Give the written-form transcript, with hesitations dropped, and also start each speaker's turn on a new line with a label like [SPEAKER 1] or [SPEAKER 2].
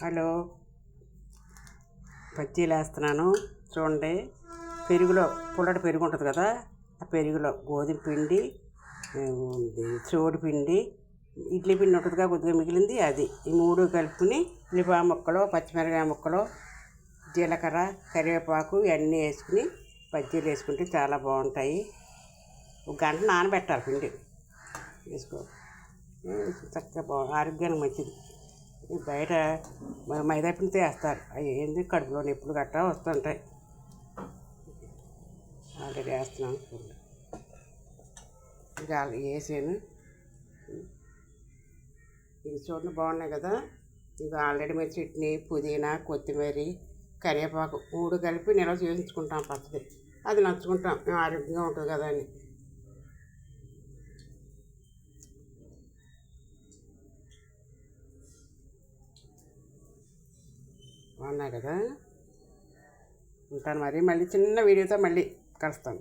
[SPEAKER 1] Hello, బజ్జీలు వేస్తున్నాను చూడండి. పెరుగులో పుల్లటి పెరుగు ఉంటుంది కదా, ఆ పెరుగులో గోధుమ పిండి, సోడి పిండి, ఇడ్లీ పిండి ఉంటుందిగా కొద్దిగా మిగిలింది, అది ఈ మూడు కలుపుకుని ఉల్లిపాయ ముక్కలు, పచ్చిమిరపకాయ ముక్కలు, జీలకర్ర, కరివేపాకు ఇవన్నీ వేసుకుని బజ్జీలు వేసుకుంటే చాలా బాగుంటాయి. ఒక గంట నానబెట్టాలి పిండి వేసుకో, చక్కగా ఆరోగ్యానికి మంచిది. బయట మైదా పిండితో వేస్తారు, అవి ఏంది కడుపులో నొప్పులు గట్టా వస్తుంటాయి. ఆల్రెడీ వేస్తున్నాను చూడండి, ఇంకా వేసాను. ఇవి చూడండి బాగున్నాయి కదా. ఇది ఆల్రెడీ మేము చట్నీ, పుదీనా, కొత్తిమీర, కరివేపాకు మూడు కలిపి నిల్వ చేయించుకుంటాం పచ్చడి. అది నచ్చుకుంటాం మేము, ఆరోగ్యంగా ఉంటుంది కదా అని. బాగున్నాయి కదా. ఉంటాను మరి, మళ్ళీ చిన్న వీడియోతో మళ్ళీ కలుస్తాను.